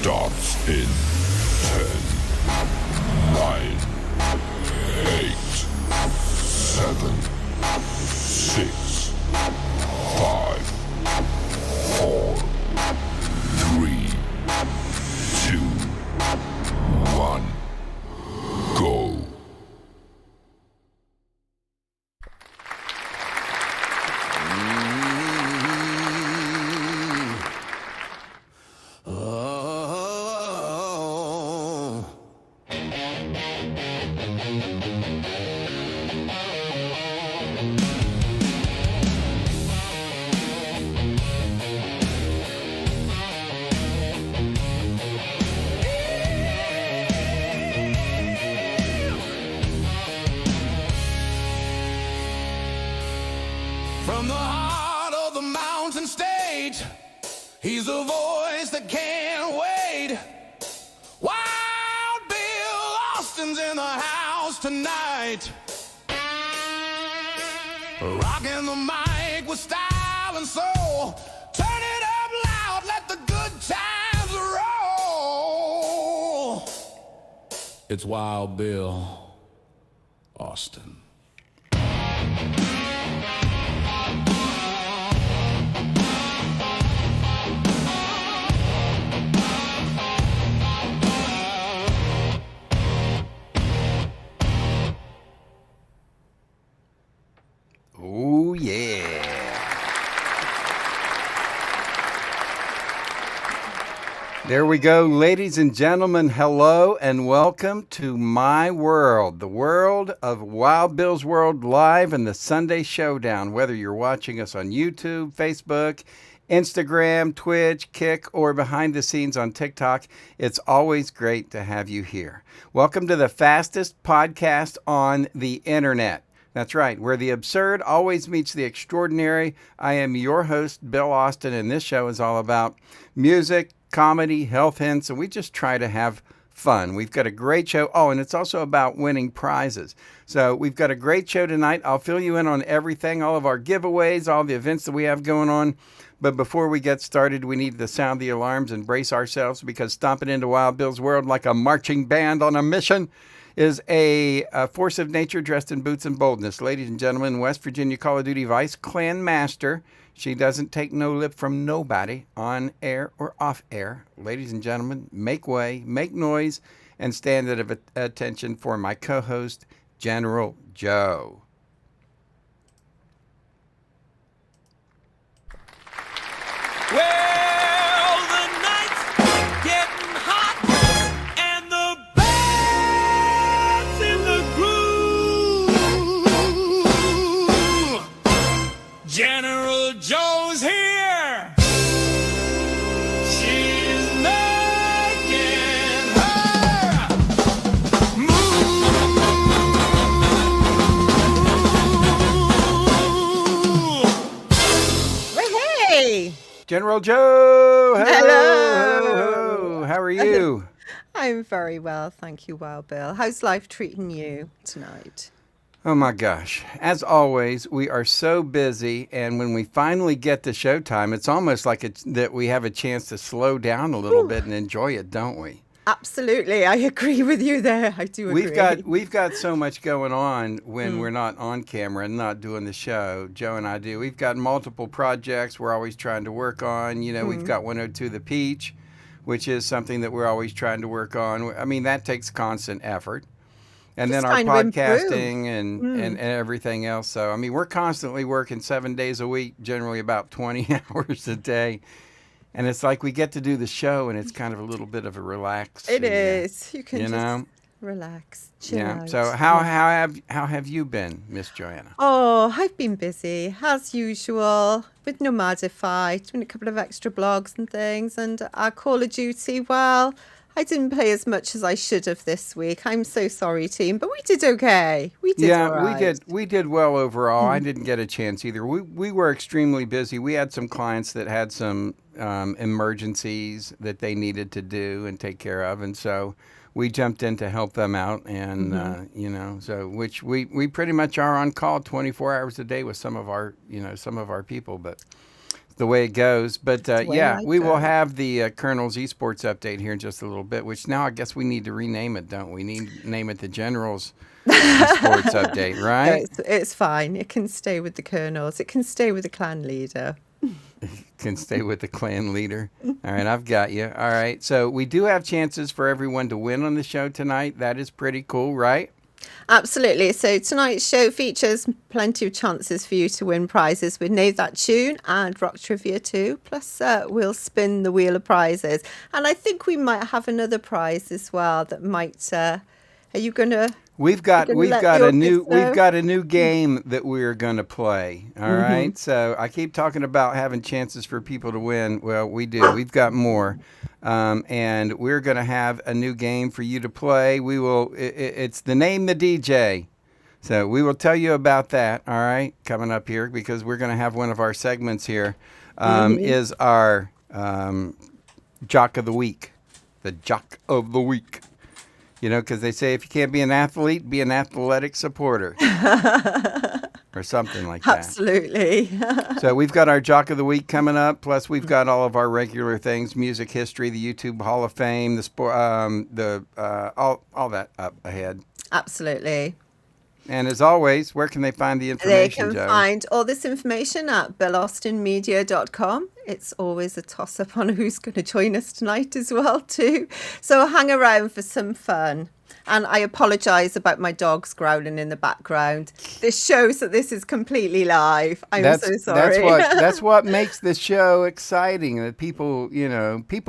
starts in 10, 9, 8, 7, 6, 5, 4, 3, 2, 1, go. From the heart of the mountain stage, he's a voice that can't wait. Wild Bill Austin's in the house tonight, rocking the mic with style and soul. Turn it up loud, let the good times roll. It's Wild Bill Austin. Oh, yeah. There we go, ladies and gentlemen. Hello and welcome to my world, the world of Wild Bill's World Live and the Sunday Showdown. Whether you're watching us on YouTube, Facebook, Instagram, Twitch, Kick, or behind the scenes on TikTok, it's always great to have you here. Welcome to the fastest podcast on the internet. That's right, where the absurd always meets the extraordinary. I am your host, Bill Austin, and this show is all about music, comedy, health hints, and we just try to have fun. We've got a great show. Oh, and it's also about winning prizes. So we've got a great show tonight. I'll fill you in on everything, all of our giveaways, all the events that we have going on. But before we get started, we need to sound the alarms and brace ourselves, because stomping into Wild Bill's World like a marching band on a mission is a force of nature dressed in boots and boldness. Ladies and gentlemen, West Virginia Call of Duty Vice Clan Master. She doesn't take no lip from nobody, on air or off air. Ladies and gentlemen, make way, make noise, and stand at attention for my co-host, General Joe. Well, the night's getting hot, and the band's in the groove. General Joe's here. She's making her move. Hey! General Joe! Hello. How are you? I'm very well, thank you, Wild Bill. How's life treating you tonight? Oh my gosh. As always, we are so busy, and when we finally get to showtime, it's almost like that we have a chance to slow down a little bit and enjoy it, don't we? Absolutely, I agree with you there. I do agree. We've got so much going on when we're not on camera and not doing the show. Joe and I do. We've got multiple projects we're always trying to work on. You know, we've got 102 The Peach, which is something that we're always trying to work on. I mean, that takes constant effort. And Just then our trying to podcasting and everything else. So, I mean, we're constantly working 7 days a week, generally about 20 hours a day. And it's like we get to do the show, and it's kind of a little bit of a relax. It is. You can just relax, chill Yeah. out. So how have you been, Miss Joanna? Oh, I've been busy, as usual, with Nomadify, doing a couple of extra blogs and things. And our Call of Duty, well, I didn't play as much as I should have this week. I'm so sorry, team, but we did okay. We did all right. We did well overall. I didn't get a chance either. We were extremely busy. We had some clients that had some emergencies that they needed to do and take care of, and so we jumped in to help them out. And so which we pretty much are on call 24 hours a day with some of our people, but. the way it goes. But the way yeah, life we will goes. have the Colonel's Esports update here in just a little bit, which now I guess we need to rename it, don't we? Need to name it the General's Esports update, No, right? it's fine. It can stay with the colonels. It can stay with the clan leader. Can stay with the clan leader. All right, I've got you. All right, so we do have chances for everyone to win on the show tonight. That is pretty cool, right? Absolutely. So tonight's show features plenty of chances for you to win prizes with Know That Tune and Rock Trivia too. Plus, we'll spin the wheel of prizes. And I think we might have another prize as well that might... are you going to... We've got gonna we've let got the a new audience know? we've got a new game that we're going to play. All right. So I keep talking about having chances for people to win. Well, we do. We've got more, and we're going to have a new game for you to play. We will. It's the Name the DJ. So we will tell you about that. All right, coming up here because we're going to have one of our segments here. Is our Jock of the Week, the Jock of the Week. You know, because they say if you can't be an athlete, be an athletic supporter. Or something like that. Absolutely. So we've got our Jock of the Week coming up. Plus, we've got all of our regular things: music history, the YouTube Hall of Fame, the sport, all that up ahead. Absolutely. And as always, where can they find the They information, can Joe? find all this information at bellaustinmedia.com. It's always a toss-up on who's going to join us tonight as well, too. So hang around for some fun. And I apologise about my dogs growling in the background. This shows that this is completely live. I'm so sorry. That's what makes the show exciting. That people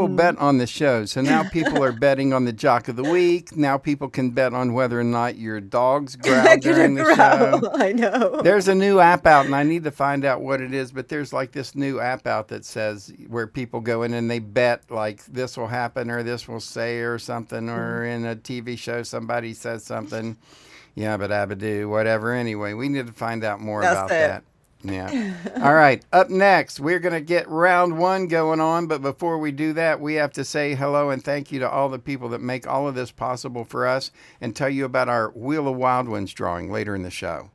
bet on the show. So now people are betting on the Jock of the Week. Now people can bet on whether or not your dogs growl during the show. I know. There's a new app out, and I need to find out what it is. But there's like this new app out that says where people go in and they bet like this will happen or this will say or something, or in a TV show somebody says something, yabba dabba doo, whatever. Anyway, we need to find out more about that. Yeah. All right. Up next, we're going to get round one going on. But before we do that, we have to say hello and thank you to all the people that make all of this possible for us and tell you about our Wheel of Wild Ones drawing later in the show.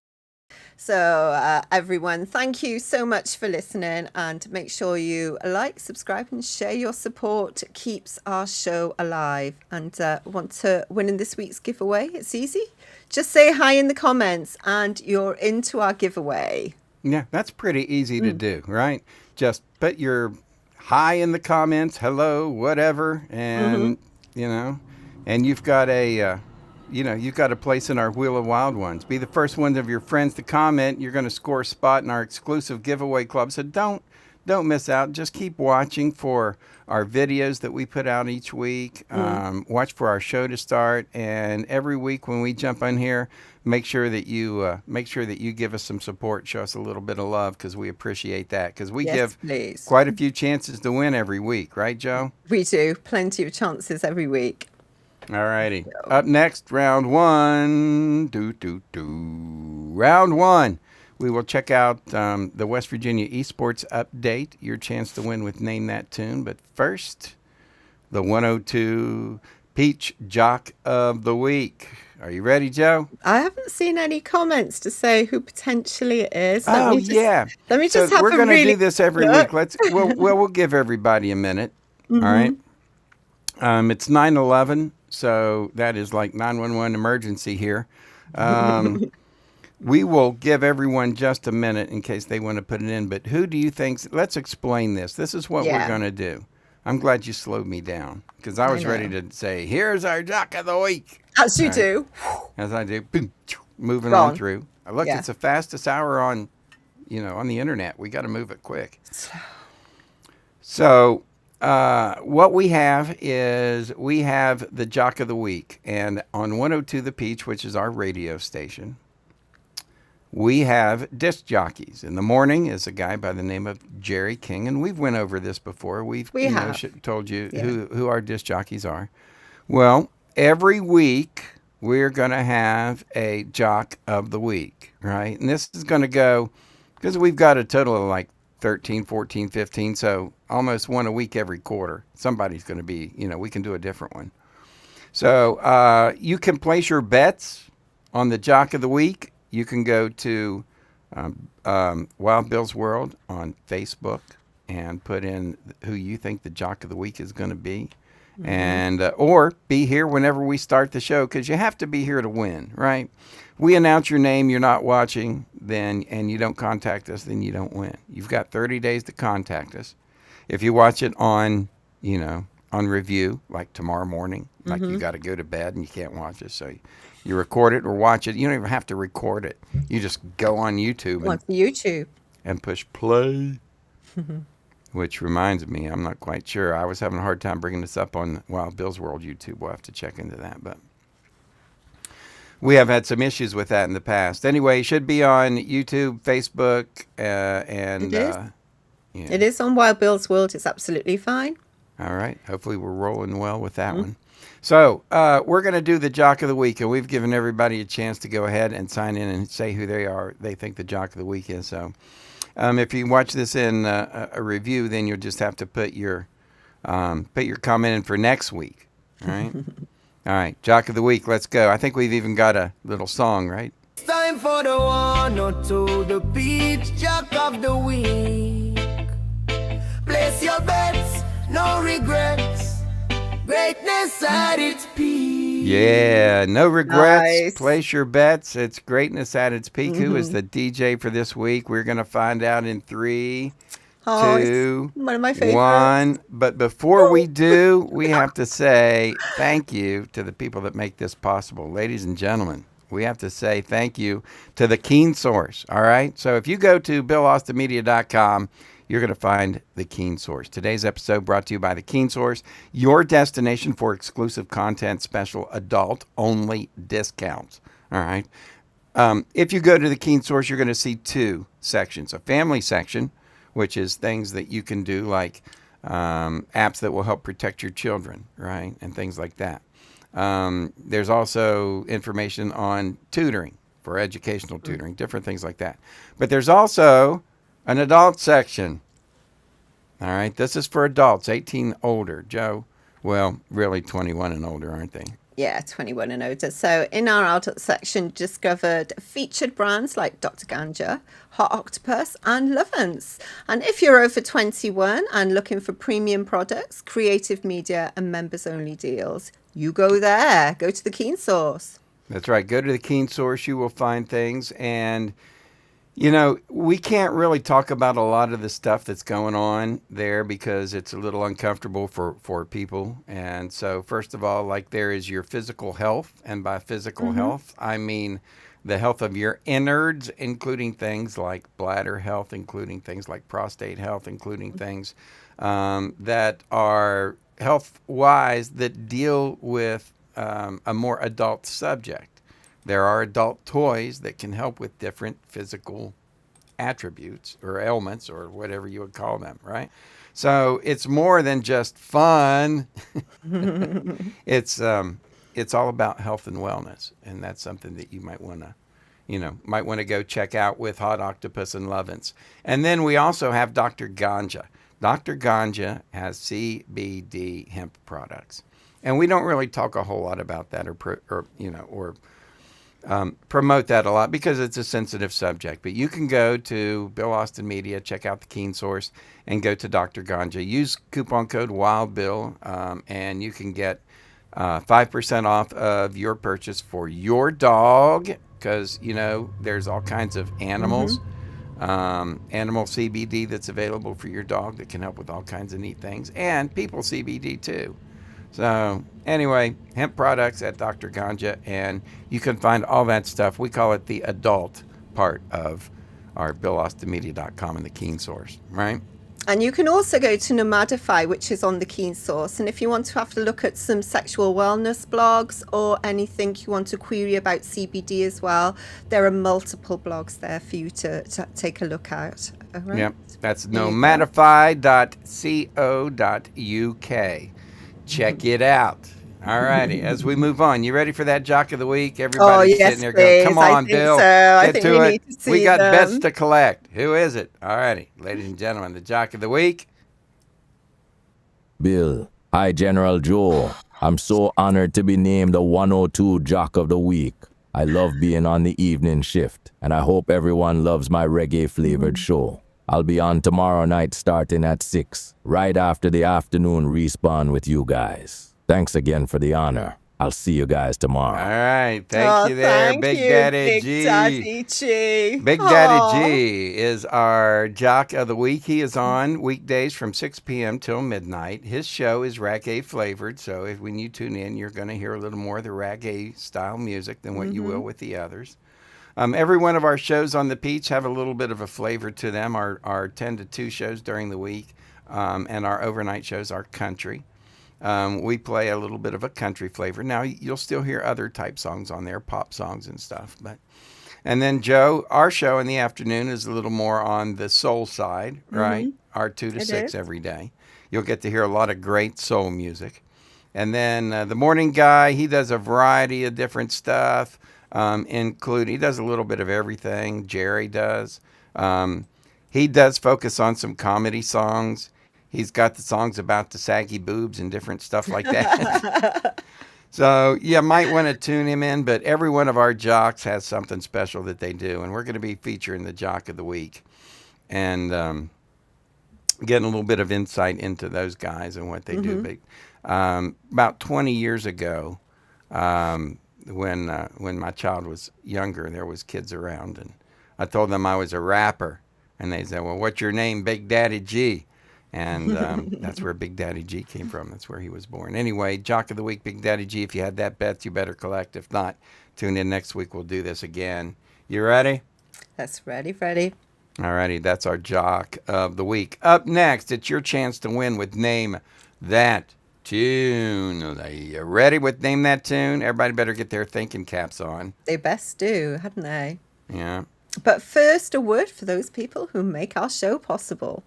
So everyone, thank you so much for listening, and make sure you like, subscribe and share. Your support keeps our show alive. And want to win in this week's giveaway? It's easy. Just say hi in the comments and you're into our giveaway. Yeah, that's pretty easy to do, right? Just put your hi in the comments, hello, whatever, and and you've got a you've got a place in our Wheel of Wild Ones. Be the first one of your friends to comment. You're going to score a spot in our exclusive giveaway club. So don't miss out. Just keep watching for our videos that we put out each week. Watch for our show to start, and every week when we jump on here, make sure that you give us some support. Show us a little bit of love because we appreciate that. Because we give quite a few chances to win every week, right, Joe? We do. Plenty of chances every week. All righty. Up next, round one. Round one. We will check out the West Virginia Esports update. Your chance to win with Name That Tune. But first, the 102 Peach Jock of the Week. Are you ready, Joe? I haven't seen any comments to say who potentially it is. Let me just have we're a going to really do this every look. week. We'll give everybody a minute. All right. It's 9/11, so that is like 911 emergency here. We will give everyone just a minute in case they want to put it in. But who do you think? Let's explain this. This is what we're going to do. I'm glad you slowed me down because I was ready to say, here's our Jock of the Week. As you do. As I do. Boom, moving on through. Look, it's the fastest hour on the internet. We got to move it quick. So what we have is we have the Jock of the Week. And on 102 The Peach, which is our radio station, we have disc jockeys. In the morning is a guy by the name of Jerry King, and we've went over this before. We have told you who our disc jockeys are. Well, every week we're going to have a Jock of the Week, right? And this is going to go, because we've got a total of like 13, 14, 15, so almost one a week every quarter. Somebody's going to be, we can do a different one. So you can place your bets on the Jock of the Week. You can go to Wild Bill's World on Facebook, and put in who you think the Jock of the Week is going to be. And or be here whenever we start the show, because you have to be here to win, right? We announce your name, you're not watching, then and you don't contact us, then you don't win. You've got 30 days to contact us. If you watch it on, on review, like tomorrow morning, like you got to go to bed and you can't watch it, so you record it or watch it. You don't even have to record it. You just go on YouTube and push play. Which reminds me, I'm not quite sure. I was having a hard time bringing this up on Wild Bill's World YouTube. We'll have to check into that. But we have had some issues with that in the past. Anyway, it should be on YouTube, Facebook, and... It is. It is on Wild Bill's World. It's absolutely fine. All right. Hopefully we're rolling well with that one. So we're going to do the Jock of the Week, and we've given everybody a chance to go ahead and sign in and say who they think the Jock of the Week is. So... if you watch this in a review, then you'll just have to put your comment in for next week. All right? All right, Jock of the Week, let's go. I think we've even got a little song, right? It's time for the 102, the Peach Jock of the Week. Place your bets, no regrets. Greatness at its peak. Yeah, no regrets. Nice. Place your bets. It's greatness at its peak. Who is the DJ for this week? We're going to find out in 3, 2, one of my favorites. 1. But before we do, we have to say thank you to the people that make this possible. Ladies and gentlemen, we have to say thank you to the Keen Source. All right? So if you go to BillAustinMedia.com, you're going to find the Keen Source. Today's episode brought to you by the Keen Source, your destination for exclusive content, special adult-only discounts. All right. If you go to the Keen Source, you're going to see 2 sections. A family section, which is things that you can do like apps that will help protect your children, right, and things like that. There's also information on tutoring, for educational tutoring, different things like that. But there's also an adult section. All right. This is for adults, 18 older. Joe, well, really 21 and older, aren't they? Yeah, 21 and older. So in our adult section, discovered featured brands like Dr. Ganja, Hot Octopus, and Lovance. And if you're over 21 and looking for premium products, creative media, and members-only deals, you go there. Go to the Keen Source. That's right. Go to the Keen Source. You will find things. And we can't really talk about a lot of the stuff that's going on there because it's a little uncomfortable for people. And so, first of all, like there is your physical health. And by physical health, I mean the health of your innards, including things like bladder health, including things like prostate health, including things that are health-wise that deal with a more adult subject. There are adult toys that can help with different physical attributes or ailments or whatever you would call them, right? So it's more than just fun. It's all about health and wellness, and that's something that you might want to go check out with Hot Octopus and Lovance. And then we also have Dr. Ganja. Dr. Ganja has CBD hemp products, and we don't really talk a whole lot about that or promote that a lot because it's a sensitive subject. But you can go to Bill Austin Media, check out the Keen Source, and go to Dr. Ganja. Use coupon code WildBill, and you can get 5% off of your purchase for your dog because, there's all kinds of animals, animal CBD that's available for your dog that can help with all kinds of neat things, and people CBD too. So anyway, hemp products at Dr. Ganja, and you can find all that stuff. We call it the adult part of our BillAustinMedia.com and the Keen Source, right? And you can also go to Nomadify, which is on the Keen Source. And if you want to have to look at some sexual wellness blogs or anything you want to query about CBD as well, there are multiple blogs there for you to take a look at. All right? Yep, that's nomadify.co.uk. Check it out. All righty. As we move on, you ready for that Jock of the Week? Everybody's sitting there going, come on, Bill. Get to it. We got bets to collect. Who is it? All righty. Ladies and gentlemen, the Jock of the Week. Bill, hi, General Joe. I'm so honored to be named the 102 Jock of the Week. I love being on the evening shift, and I hope everyone loves my reggae-flavored show. I'll be on tomorrow night starting at 6, right after the afternoon respawn with you guys. Thanks again for the honor. I'll see you guys tomorrow. All right. Thank you there, thank Big you, Daddy Big G. Daddy G. Big Aw. Daddy G is our jock of the week. He is on weekdays from 6 p.m. till midnight. His show is reggae flavored, so when you tune in, you're going to hear a little more of the reggae style music than what you will with the others. Every one of our shows on the Peach have a little bit of a flavor to them. Our 10 to 2 shows during the week and our overnight shows are country. We play a little bit of a country flavor. Now, you'll still hear other type songs on there, pop songs and stuff. And then, Joe, our show in the afternoon is a little more on the soul side, right? Our 2 to 6 every day. You'll get to hear a lot of great soul music. And then the morning guy, he does a variety of different stuff, including, he does a little bit of everything. Jerry does. He does focus on some comedy songs. He's got the songs about the saggy boobs and different stuff like that. So you might want to tune him in, but every one of our jocks has something special that they do. And we're going to be featuring the Jock of the Week and getting a little bit of insight into those guys and what they do. But about 20 years ago, when my child was younger, there was kids around. And I told them I was a rapper. And they said, well, what's your name? Big Daddy G. And that's where Big Daddy G came from. That's where he was born. Anyway, Jock of the Week, Big Daddy G. If you had that bet, you better collect. If not, tune in next week. We'll do this again. You ready? That's ready. All righty. That's our Jock of the Week. Up next, it's your chance to win with Name That Tune. Are you ready with Name That Tune? Everybody better get their thinking caps on. They best do, hadn't they? Yeah. But first, a word for those people who make our show possible.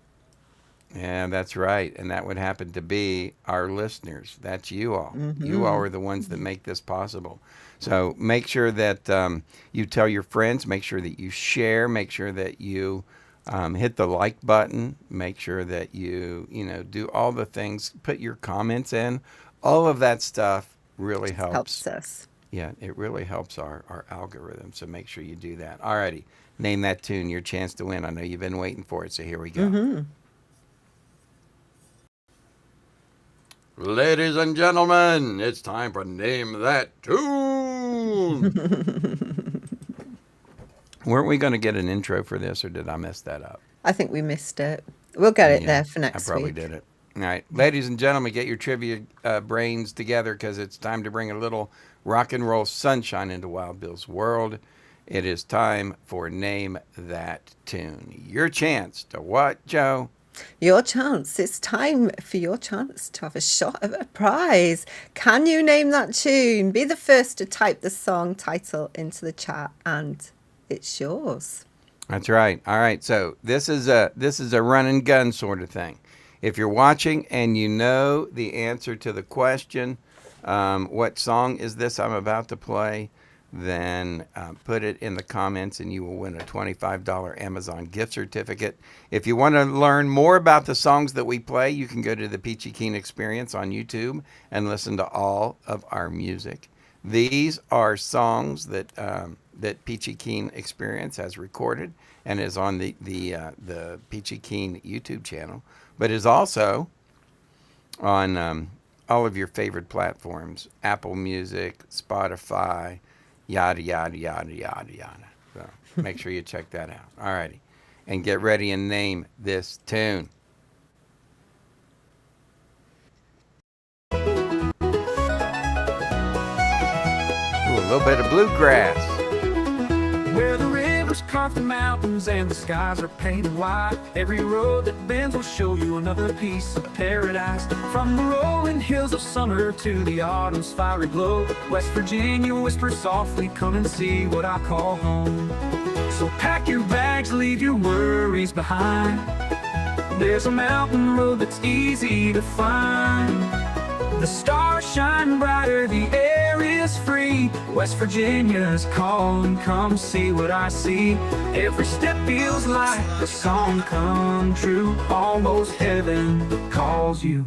Yeah, that's right. And that would happen to be our listeners. That's you all. You all are the ones that make this possible. So make sure that you tell your friends. Make sure that you share. Make sure that you hit the like button. Make sure that you do all the things. Put your comments in. All of that stuff really helps. Helps us. Yeah, it really helps our algorithm. So make sure you do that. All righty. Name that tune. Your chance to win. I know you've been waiting for it. So here we go. Ladies and gentlemen, it's time for Name That Tune. Weren't we going to get an intro for this, or did I mess that up? I think we missed it. We'll get it there for next week. I probably did it. All right. Ladies and gentlemen, get your trivia brains together because it's time to bring a little rock and roll sunshine into Wild Bill's world. It is time for Name That Tune. Your chance to what, Joe? Your chance. It's time for your chance to have a shot at a prize. Can you name that tune? Be the first to type the song title into the chat and it's yours. That's right. All right. So this is a run and gun sort of thing. If you're watching and you know the answer to the question, what song is this I'm about to play, then put it in the comments and you will win a $25 Amazon gift certificate. If you want to learn more about the songs that we play, you can go to the Peachy Keen Experience on YouTube and listen to all of our music. These are songs that that Peachy Keen Experience has recorded and is on the Peachy Keen YouTube channel, but is also on all of your favorite platforms, Apple Music, Spotify, yada, yada, yada, yada, yada. So make sure you check that out. All righty. And get ready and name this tune. Ooh, a little bit of bluegrass. Where the rivers carve the mountains and the skies are painted white, every road that bends will show you another piece of paradise. From the rolling hills of summer to the autumn's fiery glow, West Virginia whispers softly, come and see what I call home. So pack your bags, leave your worries behind. There's a mountain road that's easy to find. The stars shine brighter, the air is free. West Virginia's calling, come see what I see. Every step feels like a song come true. Almost heaven calls you.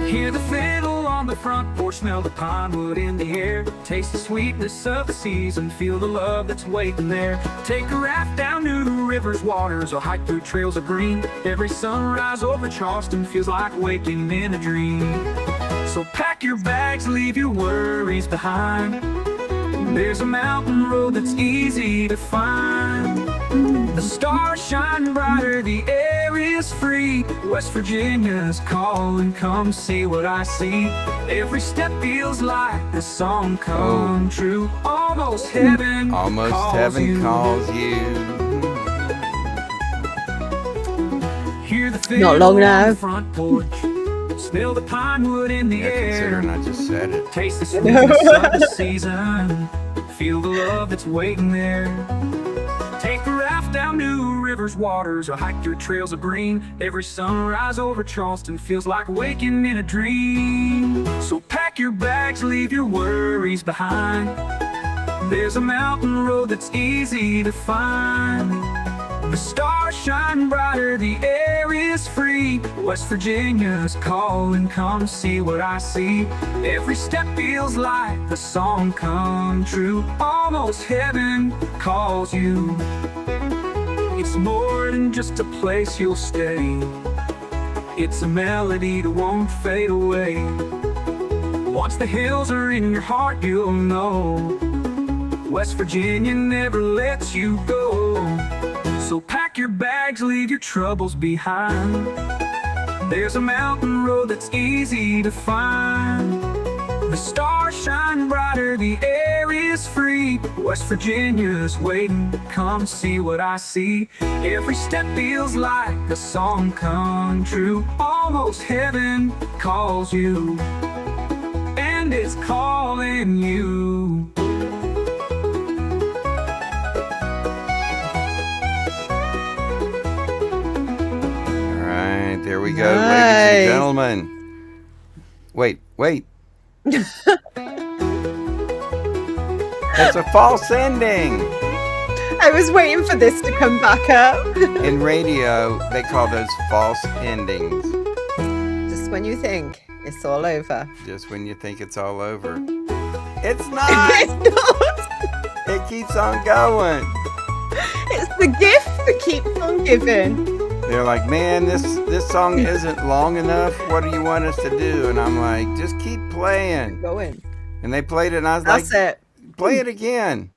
Hear the fiddle on the the front porch, smell the pine wood in the air. Taste the sweetness of the season, feel the love that's waiting there. Take a raft down to the river's waters, or hike through trails of green. Every sunrise over Charleston feels like waking in a dream. So pack your bags, leave your worries behind. There's a mountain road that's easy to find. The stars shine brighter, the air is free. West Virginia's calling, come see what I see. Every step feels like the song come true. Almost heaven calls you. Hear the fiddle Not long now. on the front porch. Smell the pine wood in the Yeah, air. considering I just said it. Taste the sweetness of the season. Feel the love that's waiting there. Take a raft down New River's waters, or hike through trails of green. Every sunrise over Charleston feels like waking in a dream. So pack your bags, leave your worries behind. There's a mountain road that's easy to find. The stars shine brighter, the air is free. West Virginia's calling, come see what I see. Every step feels like the song come true. Almost heaven calls you. It's more than just a place you'll stay. It's a melody that won't fade away. Once the hills are in your heart, you'll know West Virginia never lets you go. So pack your bags, leave your troubles behind. There's a mountain road that's easy to find. The stars shine brighter, the air is free. West Virginia's waiting, come see what I see. Every step feels like a song come true. Almost heaven calls you, and it's calling you. There we go, ladies and gentlemen. Wait. It's a false ending. I was waiting for this to come back up. In radio, they call those false endings. Just when you think it's all over. Just when you think it's all over. It's not. It's not. It keeps on going. It's the gift that keeps on giving. They're like, man, this song isn't long enough. What do you want us to do? And I'm like, just keep playing. Going. And they played it, and I was That's like, it. play it again.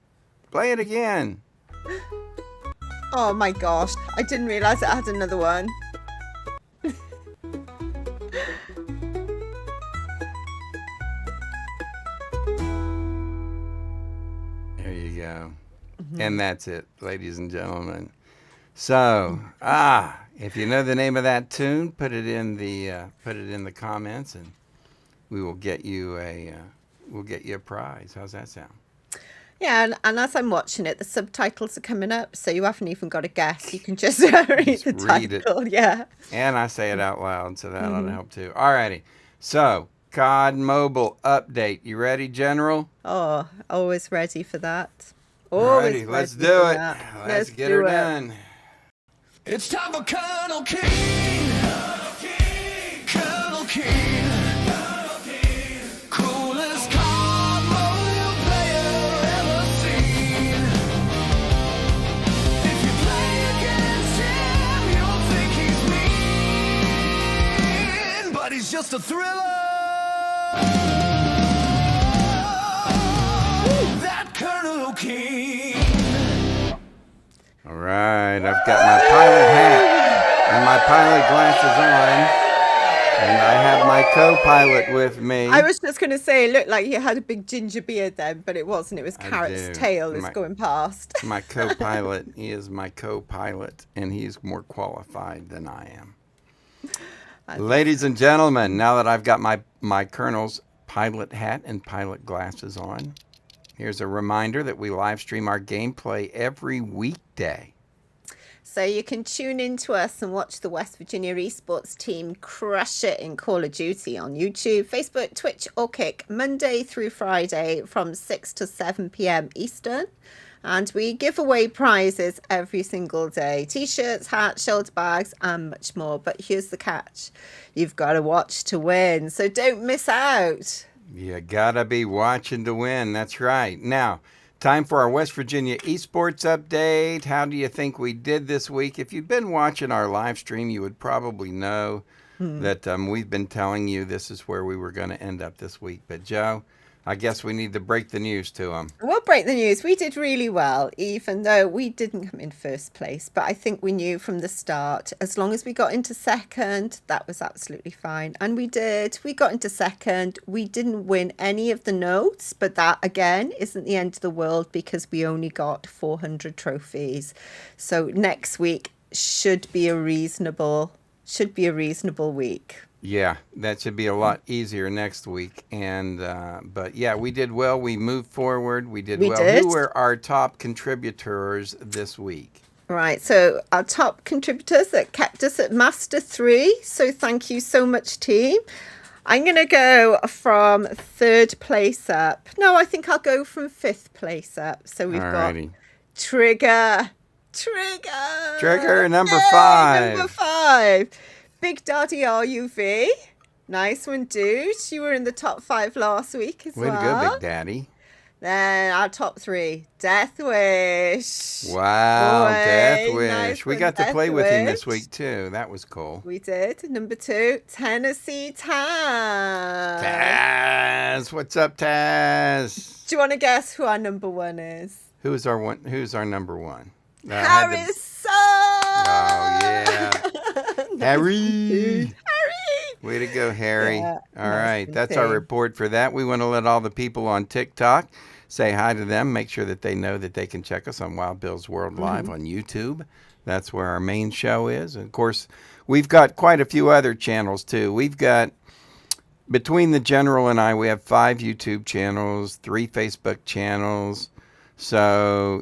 Play it again. Oh my gosh. I didn't realize it had another one. There you go. And that's it, ladies and gentlemen. So, if you know the name of that tune, put it in the comments, and we will get you a prize. How's that sound? Yeah, and as I'm watching it, the subtitles are coming up, so you haven't even got to guess. You can just read the read it. title. Yeah. And I say it out loud, so that ought to help too. Alrighty. So, COD Mobile update. You ready, General? Oh, always ready for that. Always Alrighty, let's ready do for it. that. Let's get do her it. done. It's time for Colonel King. Colonel King. Coolest card mobile player ever seen. If you play against him, you'll think he's mean, but he's just a thriller. That Colonel King. All right, I've got my pilot hat and my pilot glasses on, and I have my co-pilot with me. I was just going to say, it looked like you had a big ginger beard then, but it wasn't. It was I Carrot's do. tail that's My- going past. My co-pilot, he is my co-pilot, and he's more qualified than I am. Ladies and gentlemen, now that I've got my Colonel's pilot hat and pilot glasses on, here's a reminder that we live stream our gameplay every weekday. So you can tune in to us and watch the West Virginia esports team crush it in Call of Duty on YouTube, Facebook, Twitch, or Kick, Monday through Friday from 6 to 7 p.m. Eastern. And we give away prizes every single day. T-shirts, hats, shoulder bags, and much more. But here's the catch. You've got to watch to win. So don't miss out. You gotta be watching to win. That's right. Now, time for our West Virginia esports update. How do you think we did this week? If you've been watching our live stream, you would probably know that we've been telling you this is where we were going to end up this week. But Joe, I guess we need to break the news to them. We'll break the news. We did really well, even though we didn't come in first place. But I think we knew from the start, as long as we got into second, that was absolutely fine. And we did. We got into second. We didn't win any of the notes, but that, again, isn't the end of the world because we only got 400 trophies. So next week should be a reasonable week. Yeah, that should be a lot easier next week. And but yeah, we did well. We moved forward. We did well. Who were our top contributors this week? Right, so our top contributors that kept us at Master 3. So thank you so much, team. I'm going to go from third place up. No, I think I'll go from fifth place up. So we've Alrighty. got Trigger, number Yay, 5. Number 5. Big Daddy RUV. Nice one, dude. You were in the top 5 last week as Way well. to go, Big Daddy. Then our top 3. Death Wish. Wow, Boy, Death Wish. nice We one, got to Death play with him Wish. this week, too. That was cool. We did. Number 2, Tennessee Taz. Taz. What's up, Taz? Do you want to guess who our number 1 is? Who's our number 1? Harrison. Oh, yeah. Harry. Harry. Way to go, Harry. Yeah, All nice right, and that's our tame. report for that. We want to let all the people on TikTok say hi to them. Make sure that they know that they can check us on Wild Bill's World Live on YouTube. That's where our main show is. And of course, we've got quite a few other channels too. We've got, between the General and I, we have 5 YouTube channels, 3 Facebook channels. So,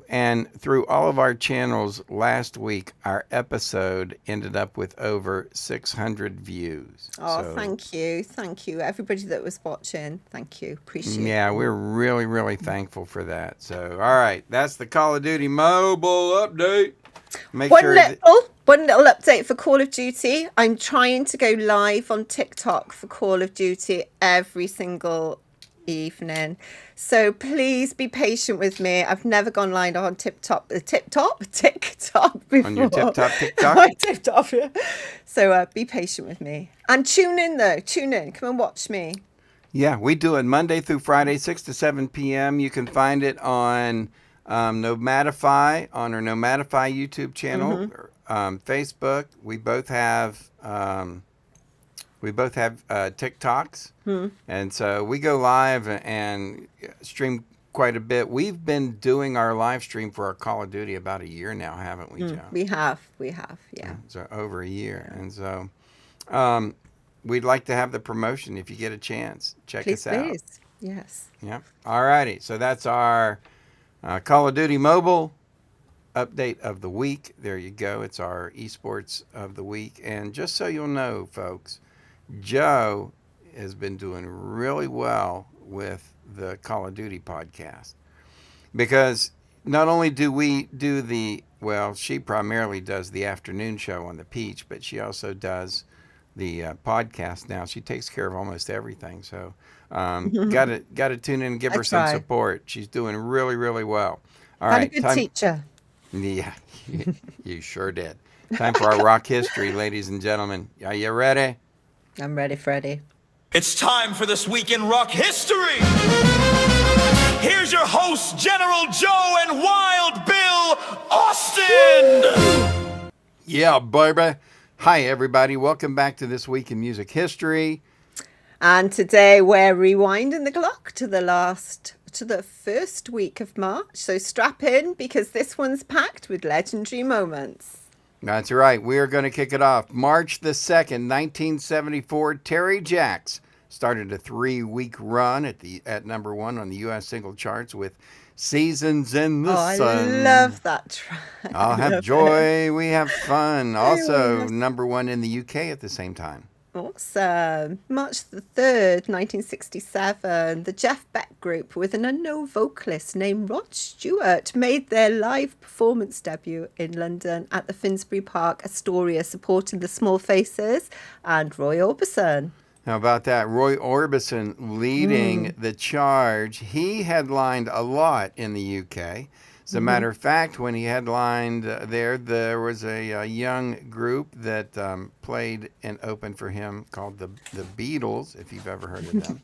and through all of our channels last week, our episode ended up with over 600 views. Oh, So, thank you. Thank you. Everybody that was watching. Thank you. Appreciate it. yeah, we're really, really thankful for that. So, all right, that's the Call of Duty mobile update. Make One sure little update for Call of Duty. I'm trying to go live on TikTok for Call of Duty every single evening. So please be patient with me. I've never gone live on TikTok before. on your TikTok. My TikTok, yeah. So be patient with me. And tune in though. Tune in. Come and watch me. Yeah, we do it Monday through Friday, 6 to 7 p.m. You can find it on Nomadify, on our Nomadify YouTube channel, Facebook. We both have TikToks, and so we go live and stream quite a bit. We've been doing our live stream for our Call of Duty about a year now, haven't we, Joe? We have, yeah. So over a year, and so we'd like to have the promotion if you get a chance. Check us out. Please. Yes. Yep. All righty. So that's our Call of Duty Mobile update of the week. There you go. It's our esports of the week. And just so you'll know, folks, Joe has been doing really well with the Call of Duty podcast, because not only do we do she primarily does the afternoon show on the Peach, but she also does the podcast now. She takes care of almost everything. So got to tune in and give her some support. She's doing really, really well. All right. Had a good teacher. Yeah, you sure did. Time for our rock history, ladies and gentlemen. Are you ready? I'm ready, Freddie. It's time for This Week in Rock History. Here's your hosts, General Joe and Wild Bill Austin. Yeah, baby. Hi, everybody. Welcome back to This Week in Music History. And today we're rewinding the clock to the first week of March. So strap in, because this one's packed with legendary moments. That's right. We are going to kick it off. March the 2nd, 1974, Terry Jacks started a 3-week run at number 1 on the U.S. single charts with Seasons in the Sun. I love that track. I'll have joy, we have fun. Also number 1 in the UK at the same time. Awesome. March the 3rd, 1967, the Jeff Beck Group with an unknown vocalist named Rod Stewart made their live performance debut in London at the Finsbury Park Astoria, supporting the Small Faces and Roy Orbison. How about that? Roy Orbison leading the charge. He headlined a lot in the UK. As a matter of fact, when he headlined there was a young group that played and opened for him called the Beatles, if you've ever heard of them.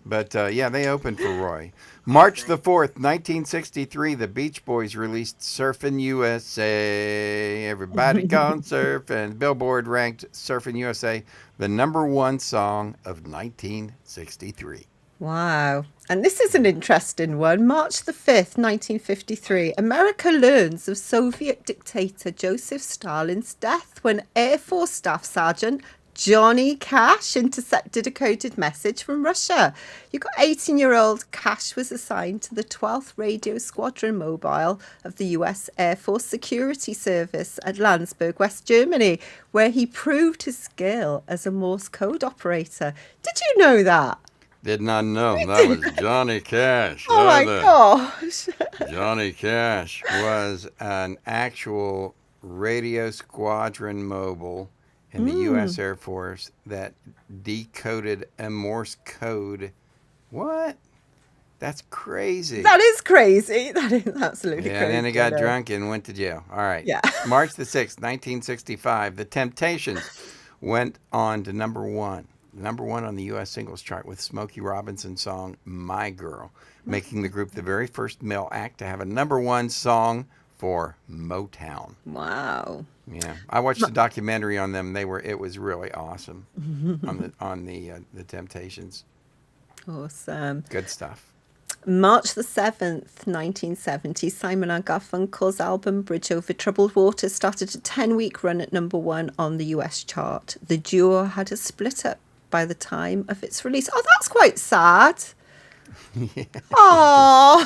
But yeah, they opened for Roy. March the 4th, 1963, the Beach Boys released Surfin' USA. Everybody gone surf, and Billboard ranked Surfin' USA the #1 song of 1963. Wow. And this is an interesting one. March the 5th, 1953, America learns of Soviet dictator Joseph Stalin's death when Air Force Staff Sergeant Johnny Cash intercepted a coded message from Russia. You got 18-year-old Cash was assigned to the 12th Radio Squadron Mobile of the US Air Force Security Service at Landsberg, West Germany, where he proved his skill as a Morse code operator. Did you know that? Did not know. That was Johnny Cash. Oh my gosh. Johnny Cash was an actual radio squadron mobile in the U.S. Air Force that decoded a Morse code. What? That's crazy. That is crazy. That is absolutely crazy. And then he got drunk and went to jail. All right. Yeah. March the 6th, 1965, The Temptations went on to #1. #1 on the U.S. singles chart with Smokey Robinson's song My Girl, making the group the very first male act to have a #1 song for Motown. Wow. Yeah, I watched the documentary on them. It was really awesome on the Temptations. Awesome. Good stuff. March the 7th, 1970, Simon & Garfunkel's album Bridge Over Troubled Water started a 10-week run at #1 on the US chart. The duo had a split up by the time of its release. Oh, that's quite sad. Yeah. Oh.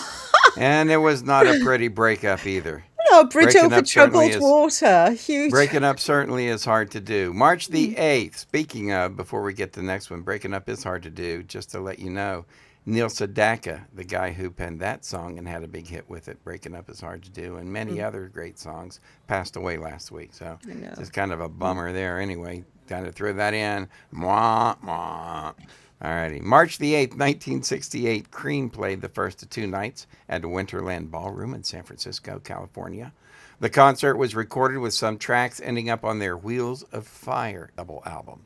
And it was not a pretty breakup either. No, Bridge Breaking Over up certainly Troubled Water. Huge. Breaking up certainly is hard to do. March the 8th, speaking of, before we get to the next one, breaking up is hard to do, just to let you know. Neil Sedaka, the guy who penned that song and had a big hit with it, Breaking Up is Hard to Do, and many other great songs, passed away last week. So it's kind of a bummer there anyway. Kind of throw that in. Mwah, mwah. All righty. March the 8th, 1968, Cream played the first of 2 nights at Winterland Ballroom in San Francisco, California. The concert was recorded with some tracks ending up on their Wheels of Fire double album.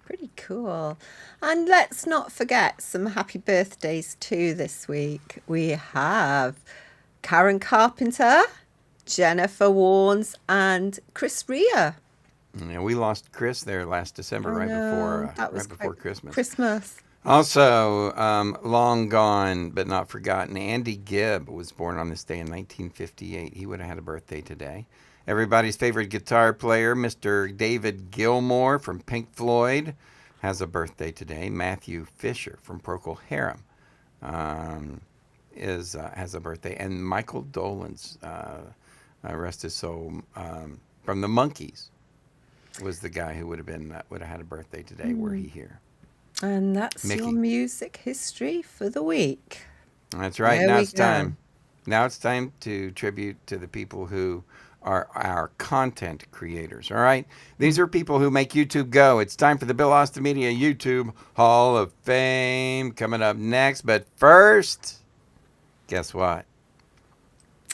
Pretty cool. And let's not forget some happy birthdays too this week. We have Karen Carpenter, Jennifer Warnes, and Chris Rea. Yeah, we lost Chris there last December, before Christmas. Also, long gone but not forgotten, Andy Gibb was born on this day in 1958. He would have had a birthday today. Everybody's favorite guitar player, Mr. David Gilmour from Pink Floyd, has a birthday today. Matthew Fisher from Procol Harum has a birthday. And Michael Dolenz, rest his soul, from the Monkees, was the guy who would have had a birthday today were he here. And that's Mickey. your music history for the week. That's right. There Now we it's go. time. Now it's time to tribute to the people who are our content creators. All right? These are people who make YouTube go. It's time for the Bill Austin Media YouTube Hall of Fame coming up next. But first, guess what?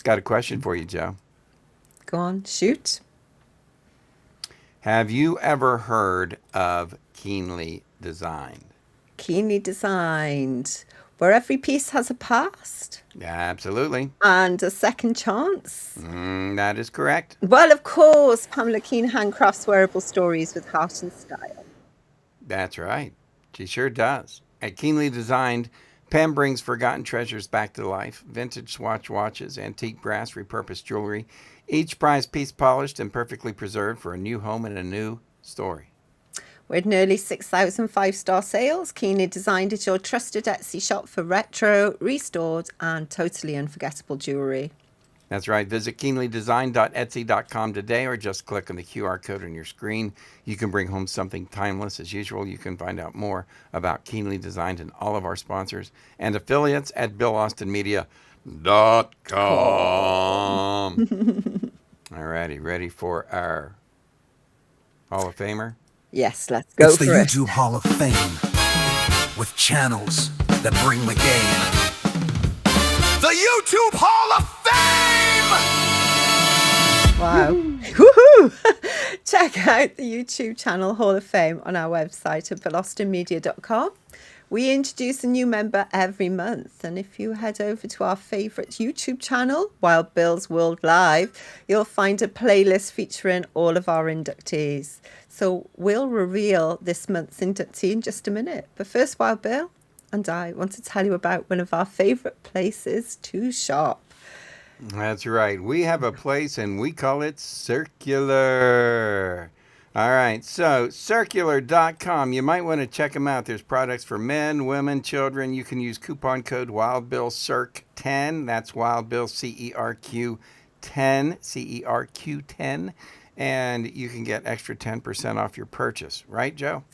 Got a question for you, Joe. Go on, shoot. Have you ever heard of Keenly Designed? Keenly Designed, where every piece has a past Absolutely. and a second chance. That is correct. Well, of course, Pamela Keen handcrafts wearable stories with heart and style. That's right. She sure does. At Keenly Designed, Pam brings forgotten treasures back to life. Vintage Swatch watches, antique brass, repurposed jewelry. Each prized piece polished and perfectly preserved for a new home and a new story. With nearly 6,000 five-star sales, Keenly Designed is your trusted Etsy shop for retro, restored, and totally unforgettable jewellery. That's right. Visit keenlydesign.etsy.com today or just click on the QR code on your screen. You can bring home something timeless. As usual, you can find out more about Keenly Designed and all of our sponsors and affiliates at BillAustinMedia.com. All righty. Ready for our Hall of Famer? Yes, let's go It's the for it. YouTube Hall of Fame with channels that bring the game. The YouTube Hall of Fame! Wow. Woohoo! Check out the YouTube channel Hall of Fame on our website at BillAustinMedia.com. We introduce a new member every month, and if you head over to our favourite YouTube channel, Wild Bill's World Live, you'll find a playlist featuring all of our inductees. So we'll reveal this month's inductee in just a minute. But first, Wild Bill and I want to tell you about one of our favourite places to shop. That's right. We have a place and we call it Circular. All right. So circular.com. You might want to check them out. There's products for men, women, children. You can use coupon code WildBillCirc10. That's WildBill CERQ10. CERQ10. And you can get extra 10% off your purchase. Right, Joe?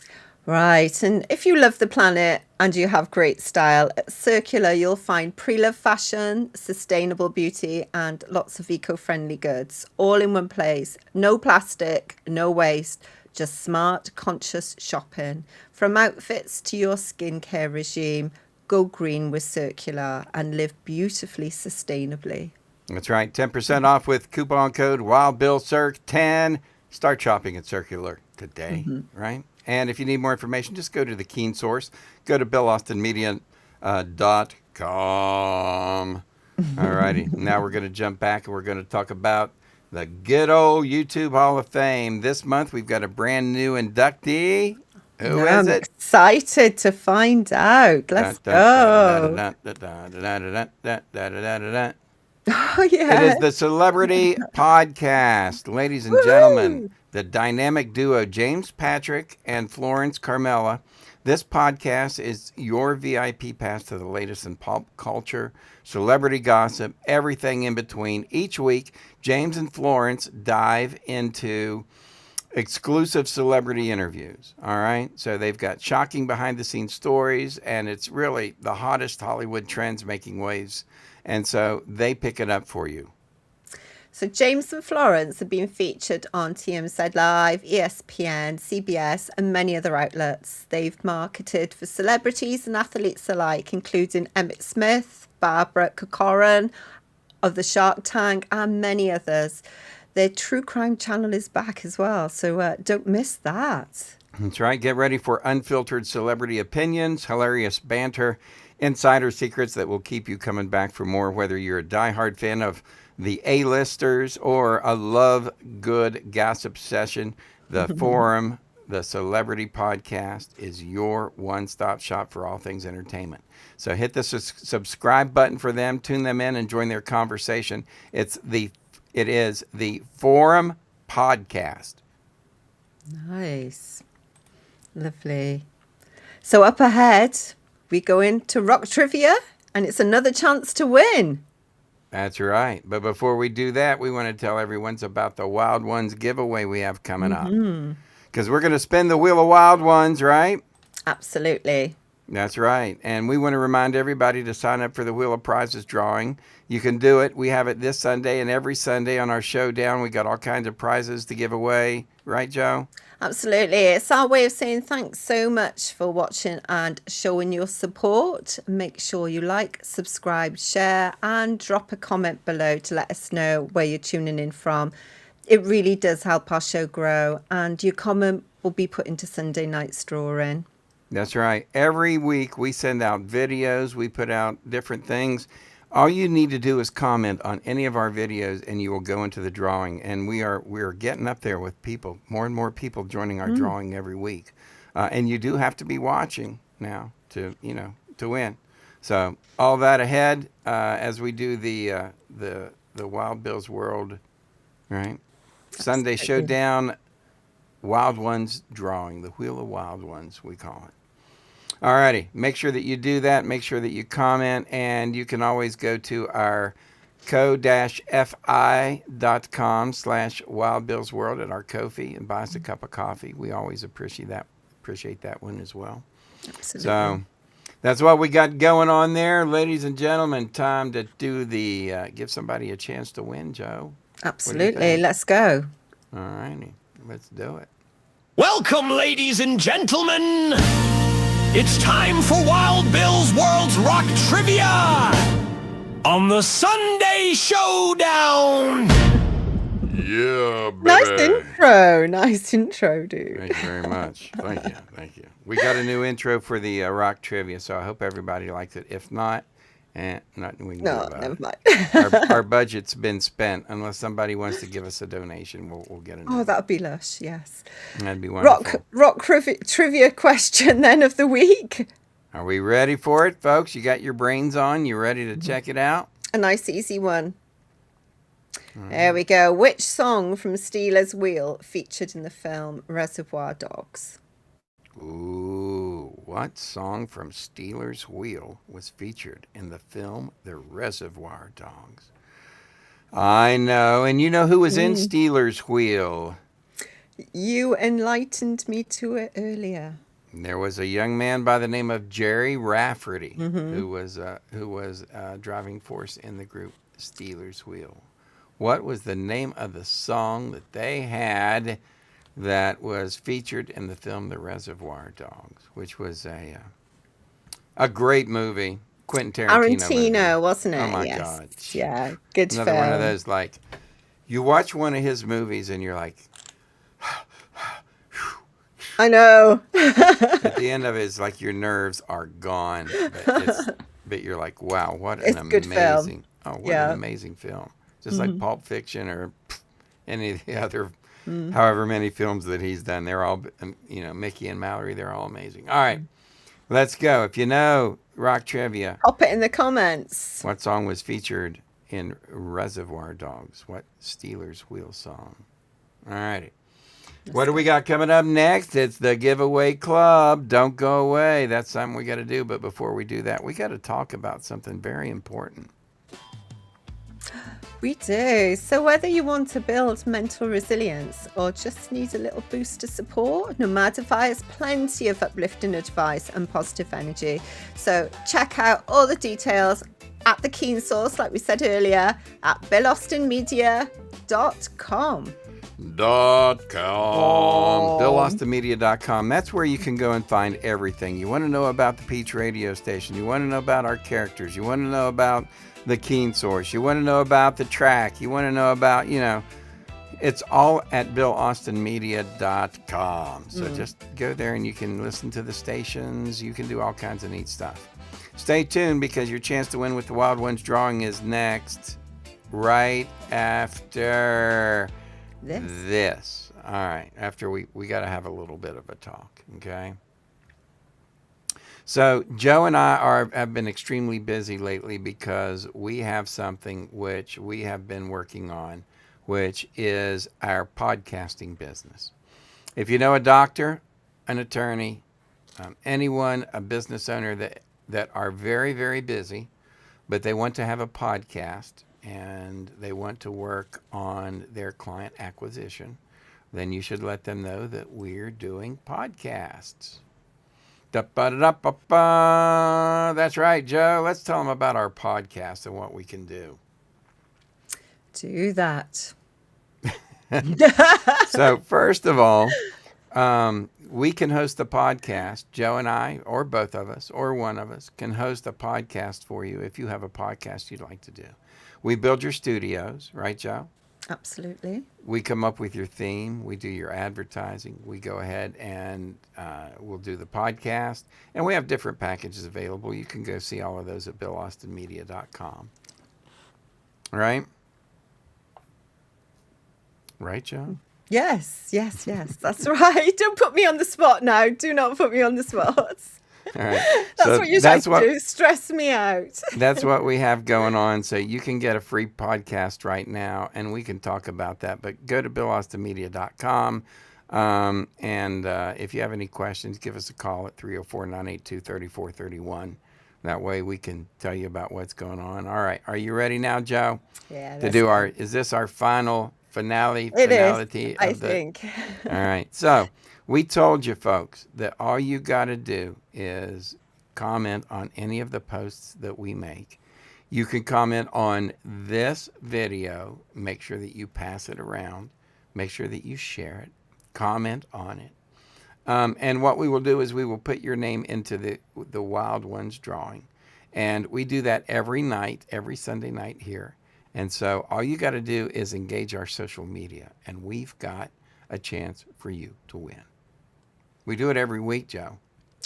Right, and if you love the planet and you have great style, at Circular you'll find pre-loved fashion, sustainable beauty and lots of eco-friendly goods, all in one place. No plastic, no waste, just smart, conscious shopping. From outfits to your skincare regime, go green with Circular and live beautifully sustainably. That's right. 10% off with coupon code WildBillCirc10. Start shopping at Circular today, right? And if you need more information, just go to the Keen Source. Go to BillAustinMedia.com. All righty. Now we're going to jump back and we're going to talk about the good old YouTube Hall of Fame. This month we've got a brand new inductee. Who is I'm it? excited to find out. Let's go. Oh, yeah. It is the Celebrity Podcast. Ladies and gentlemen, the dynamic duo James Patrick and Florence Carmela. This podcast is your VIP pass to the latest in pop culture, celebrity gossip, everything in between. Each week, James and Florence dive into exclusive celebrity interviews. All right. So they've got shocking behind the scenes stories, and it's really the hottest Hollywood trends making waves. And so they pick it up for you. So James and Florence have been featured on TMZ Live, ESPN, CBS, and many other outlets. They've marketed for celebrities and athletes alike, including Emmett Smith, Barbara Corcoran of the Shark Tank, and many others. Their true crime channel is back as well, so don't miss that. That's right. Get ready for unfiltered celebrity opinions, hilarious banter, insider secrets that will keep you coming back for more, whether you're a diehard fan of the A-listers or a love good gossip session. The Forum, the Celebrity Podcast, is your one-stop shop for all things entertainment. So hit the subscribe button for them, tune them in, and join their conversation. It is the Forum Podcast. Nice. Lovely. So up ahead, we go into rock trivia, and it's another chance to win. That's right. But before we do that, we want to tell everyone about the Wild Ones giveaway we have coming up. Because we're going to spin the Wheel of Wild Ones, right? Absolutely. That's right. And we want to remind everybody to sign up for the Wheel of Prizes drawing. You can do it. We have it this Sunday and every Sunday on our showdown. We got all kinds of prizes to give away. Right, Joe? Absolutely. It's our way of saying thanks so much for watching and showing your support. Make sure you like, subscribe, share, and drop a comment below to let us know where you're tuning in from. It really does help our show grow, and your comment will be put into Sunday night's drawing. That's right. Every week we send out videos. We put out different things. All you need to do is comment on any of our videos and you will go into the drawing. And we're getting up there with people, more and more people joining our drawing every week. And you do have to be watching now to win. So all that ahead as we do the Wild Bill's World, right? Sunday Showdown, Wild Ones drawing, the Wheel of Wild Ones, we call it. Alrighty, make sure that you do that. Make sure that you comment, and you can always go to our ko-fi.com/wildbillsworld at our Ko-fi and buy us a cup of coffee. We always appreciate that one as well. Absolutely. So that's what we got going on there, ladies and gentlemen. Time to do the give somebody a chance to win, Joe. Absolutely. Let's go. All righty, let's do it. Welcome, ladies and gentlemen. It's time for Wild Bill's World's Rock Trivia on the Sunday Showdown. Yeah, baby. Nice intro, dude. Thank you very much. Thank you. We got a new intro for the rock trivia, so I hope everybody likes it. If not, nothing we can do about never it. mind. Our budget's been spent. Unless somebody wants to give us a donation, we'll get it. Oh, that would be lush, yes. That'd be wonderful. Rock trivia question then of the week. Are we ready for it, folks? You got your brains on? You ready to check it out? A nice easy one. There we go. Which song from Stealers Wheel featured in the film Reservoir Dogs? Ooh, what song from Stealers Wheel was featured in the film The Reservoir Dogs? I know, and you know who was in Stealers Wheel? You enlightened me to it earlier. There was a young man by the name of Jerry Rafferty who was driving force in the group Stealers Wheel. What was the name of the song that they had that was featured in the film The Reservoir Dogs, which was a great movie, Quentin Tarantino movie. Wasn't it? Oh my yes. God! Yeah, good Another film. one of those, like, you watch one of his movies and you're like, I know. at the end of it, it's like your nerves are gone, but you're like, wow, what It's an good film. amazing, an amazing film. Just like Pulp Fiction or any of the other, however many films that he's done. They're all, Mickey and Mallory, they're all amazing. All right, let's go. If you know rock trivia, Pop it in the comments. what song was featured in Reservoir Dogs? What Stealers Wheel song? All righty. What do we got coming up next? It's the Giveaway Club. Don't go away. That's something we got to do. But before we do that, we got to talk about something very important. We do. So whether you want to build mental resilience or just need a little boost of support, Nomadify has plenty of uplifting advice and positive energy. So check out all the details at the Keen Source, like we said earlier, at BillAustinMedia.com. BillAustinMedia.com. That's where you can go and find everything. You want to know about the Peach Radio Station. You want to know about our characters. You want to know about the Keen Source. You want to know about the track. You want to know about, it's all at BillAustinMedia.com. So just go there and you can listen to the stations. You can do all kinds of neat stuff. Stay tuned because your chance to win with the Wild Ones drawing is next, right after this. All right, after we got to have a little bit of a talk, okay? So Joe and I have been extremely busy lately because we have something which we have been working on, which is our podcasting business. If you know a doctor, an attorney, anyone, a business owner that are very, very busy, but they want to have a podcast and they want to work on their client acquisition, then you should let them know that we're doing podcasts. Da-ba-da-da-ba-ba. That's right, Joe. Let's tell them about our podcast and what we can do. Do that. So first of all, we can host a podcast. Joe and I, or both of us, or one of us, can host a podcast for you if you have a podcast you'd like to do. We build your studios, right, Joe? Absolutely. We come up with your theme. We do your advertising. We go ahead and we'll do the podcast. And we have different packages available. You can go see all of those at BillAustinMedia.com. All right? Right, Joe? Yes. That's right. Don't put me on the spot now. Do not put me on the spot. All right. That's what you're trying to do. Stress me out. That's what we have going on. So you can get a free podcast right now, and we can talk about that. But go to BillAustinMedia.com. And if you have any questions, give us a call at 304-982-3431. That way we can tell you about what's going on. All right. Are you ready now, Joe? Yeah. To do is this our finality It is, of I the, think. all right. So we told you folks that all you got to do is comment on any of the posts that we make. You can comment on this video. Make sure that you pass it around. Make sure that you share it. Comment on it. And what we will do is we will put your name into the Wild Ones drawing. And we do that every night, every Sunday night here. And so all you got to do is engage our social media, and we've got a chance for you to win. We do it every week, Joe.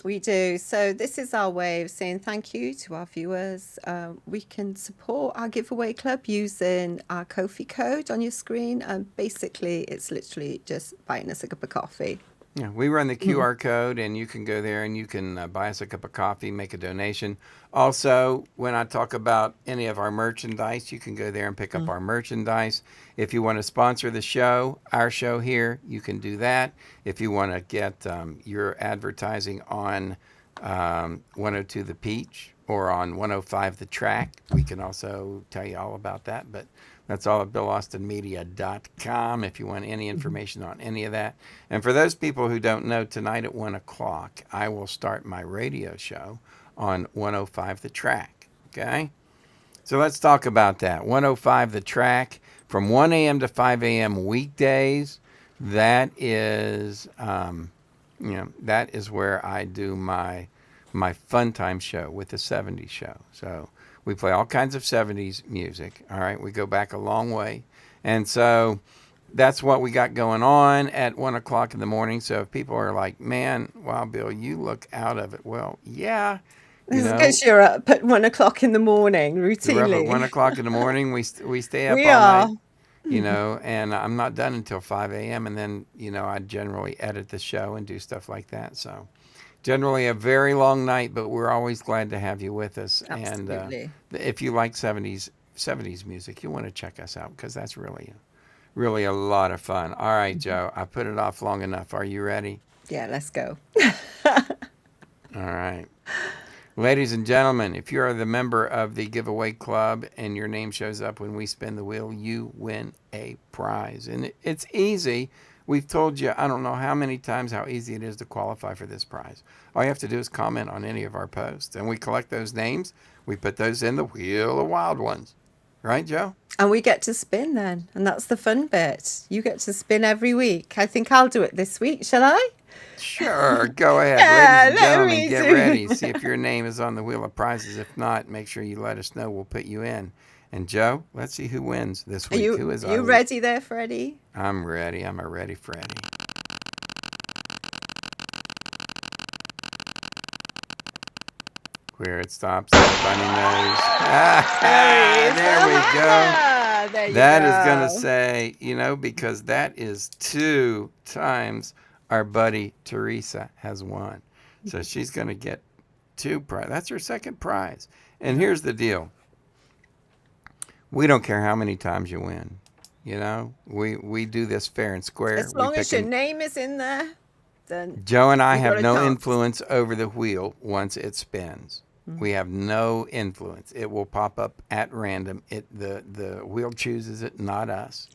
We do. So this is our way of saying thank you to our viewers. We can support our giveaway club using our Ko-fi code on your screen. And basically, it's literally just buying us a cup of coffee. Yeah, we run the QR code, and you can go there and you can buy us a cup of coffee, make a donation. Also, when I talk about any of our merchandise, you can go there and pick up our merchandise. If you want to sponsor the show, our show here, you can do that. If you want to get your advertising on 102 The Peach or on 105 The Track, we can also tell you all about that. But that's all at BillAustinMedia.com if you want any information on any of that. And for those people who don't know, tonight at 1 o'clock, I will start my radio show on 105 The Track. Okay? So let's talk about that. 105 The Track from 1 a.m. to 5 a.m. weekdays. That is, that is where I do my fun time show with the 70s show. So we play all kinds of 70s music. All right, we go back a long way. And so that's what we got going on at 1 o'clock in the morning. So if people are like, man, wow, Bill, you look out of it. Well, yeah. This is because you're up at 1 o'clock in the morning, routinely. We're up at 1 o'clock in the morning. We stay up We all are. night, and I'm not done until 5 a.m. And then, I generally edit the show and do stuff like that. So generally a very long night, but we're always glad to have you with us. Absolutely. And if you like 70s music, you want to check us out because that's really a lot of fun. All right, Joe, I put it off long enough. Are you ready? Yeah, let's go. All right. Ladies and gentlemen, if you're the member of the giveaway club and your name shows up when we spin the wheel, you win a prize. And it's easy. We've told you, I don't know how many times, how easy it is to qualify for this prize. All you have to do is comment on any of our posts, and we collect those names. We put those in the Wheel of Wild Ones. Right, Joe? And we get to spin then. And that's the fun bit. You get to spin every week. I think I'll do it this week, shall I? Sure, go ahead. Yeah, Ladies and let gentlemen, me get do ready. it. See if your name is on the Wheel of Prizes. If not, make sure you let us know. We'll put you in. And Joe, let's see who wins this Are week. you, Who is you our ready there, Freddie? I'm ready. I'm a ready Freddy. Where it stops, everybody knows. There we go. There you That is go. going to say, because that is 2 times our buddy Teresa has won. So she's going to get 2 prizes. That's her second prize. And here's the deal. We don't care how many times you win. We do this fair and square. As long as your name is in there, then Joe and I you got have a no chance. influence over the wheel once it spins. We have no influence. It will pop up at random. The wheel chooses it, not us.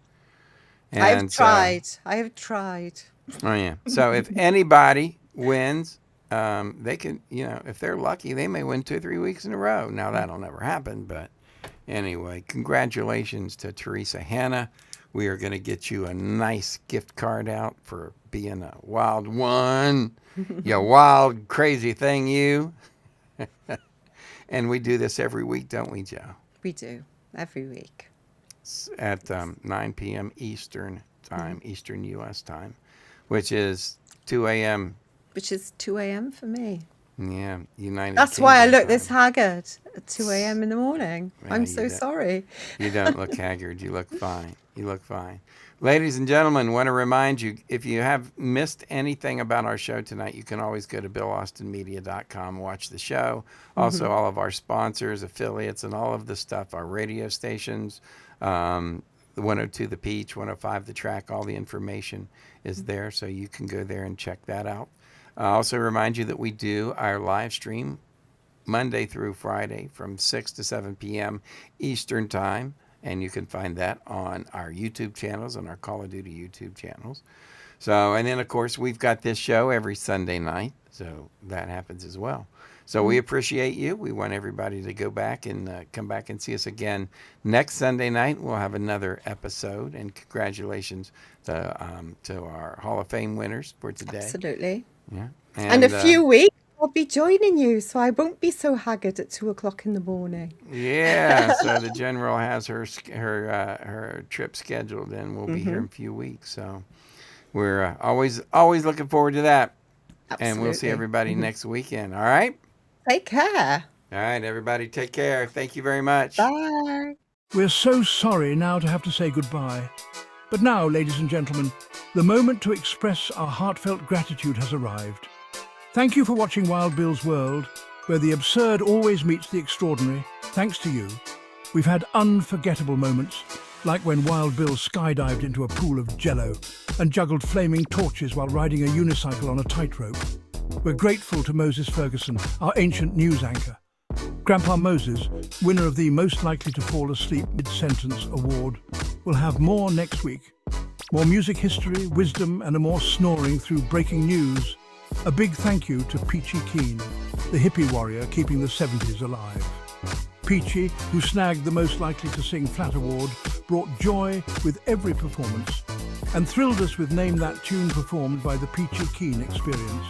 I've tried. I have tried. Oh yeah. So if anybody wins, they can, if they're lucky, they may win 2 or 3 weeks in a row. Now that'll never happen, but anyway, congratulations to Teresa Hanna. We are going to get you a nice gift card out for being a wild one. You wild, crazy thing, you. And we do this every week, don't we, Joe? We do. Every week. At 9 p.m. Eastern time, Eastern U.S. time, which is 2 a.m. Which is 2 a.m. for me. Yeah, United That's why I Kingdom look this time. haggard at 2 a.m. in the morning. Yeah, I'm you so don't. sorry. You don't look haggard. You look fine. You look fine. Ladies and gentlemen, want to remind you, if you have missed anything about our show tonight, you can always go to BillAustinMedia.com and watch the show. Also, all of our sponsors, affiliates, and all of the stuff, our radio stations, the 102 The Peach, 105 The Track, all the information is there, so you can go there and check that out. I also remind you that we do our live stream Monday through Friday from 6 to 7 p.m. Eastern Time. And you can find that on our YouTube channels and our Call of Duty YouTube channels. So, and then, of course, we've got this show every Sunday night. So that happens as well. So we appreciate you. We want everybody to go back and come back and see us again next Sunday night. We'll have another episode. And congratulations to our Hall of Fame winners for today. Absolutely. Yeah. And a few weeks, I'll be joining you, so I won't be so haggard at 2 o'clock in the morning. Yeah. So the general has her trip scheduled, and we'll be here in a few weeks. So we're always looking forward to that. Absolutely. And we'll see everybody next weekend. All right. Take care. All right, everybody, take care. Thank you very much. Bye. We're so sorry now to have to say goodbye. But now, ladies and gentlemen, the moment to express our heartfelt gratitude has arrived. Thank you for watching Wild Bill's World, where the absurd always meets the extraordinary. Thanks to you, we've had unforgettable moments, like when Wild Bill skydived into a pool of jello and juggled flaming torches while riding a unicycle on a tightrope. We're grateful to Moses Ferguson, our ancient news anchor. Grandpa Moses, winner of the Most Likely to Fall Asleep Mid-Sentence Award, will have more next week. More music history, wisdom, and a more snoring through breaking news. A big thank you to Peachy Keen, the hippie warrior keeping the 70s alive. Peachy, who snagged the Most Likely to Sing Flat Award, brought joy with every performance and thrilled us with Name That Tune performed by the Peachy Keen Experience.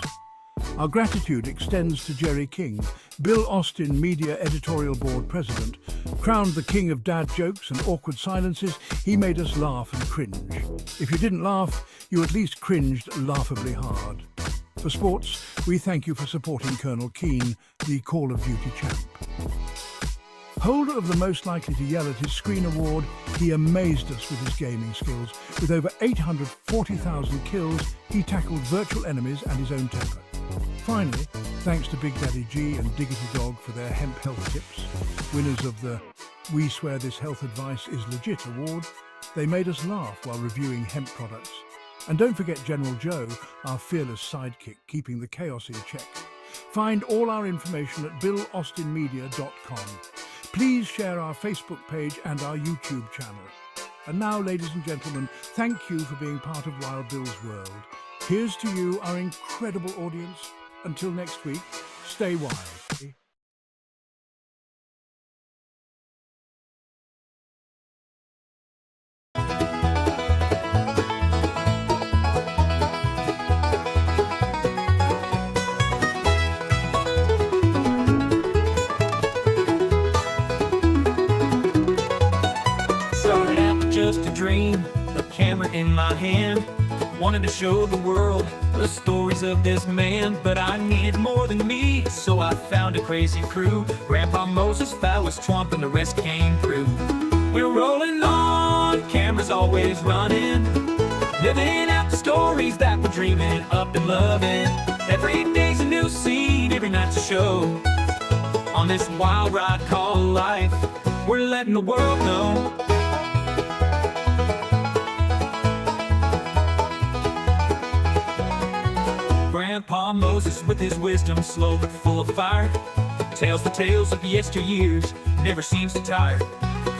Our gratitude extends to Jerry King, Bill Austin Media Editorial Board President. Crowned the king of dad jokes and awkward silences, he made us laugh and cringe. If you didn't laugh, you at least cringed laughably hard. For sports, we thank you for supporting Colonel Keane, the Call of Duty champ. Holder of the Most Likely to Yell at his Screen Award, he amazed us with his gaming skills. With over 840,000 kills, he tackled virtual enemies and his own temper. Finally, thanks to Big Daddy G and Diggity Dog for their hemp health tips, winners of the We Swear This Health Advice is Legit award, they made us laugh while reviewing hemp products. And don't forget General Joe, our fearless sidekick, keeping the chaos in check. Find all our information at BillAustinMedia.com. Please share our Facebook page and our YouTube channel. And now, ladies and gentlemen, thank you for being part of Wild Bill's World. Here's to you, our incredible audience. Until next week, stay wild. Started out just a dream, a camera in my hand. Wanted to show the world the stories of this man, but I needed more than me, so I found a crazy crew. Grandpa Moses, Phallus Twump, and the rest came through. We're rolling on, cameras always running, living out the stories that we're dreaming up and loving. Every day's a new scene, every night's a show. On this wild ride called life, we're letting the world know. Grandpa Moses with his wisdom, slow but full of fire, tells the tales of yesteryears, never seems to tire.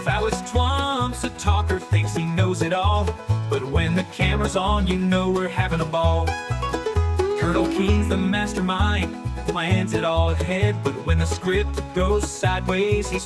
Phallus Twomp's a talker, thinks he knows it all, but when the camera's on, you know we're having a ball. Colonel Keen's the mastermind, plans it all ahead, but when the script goes sideways, he's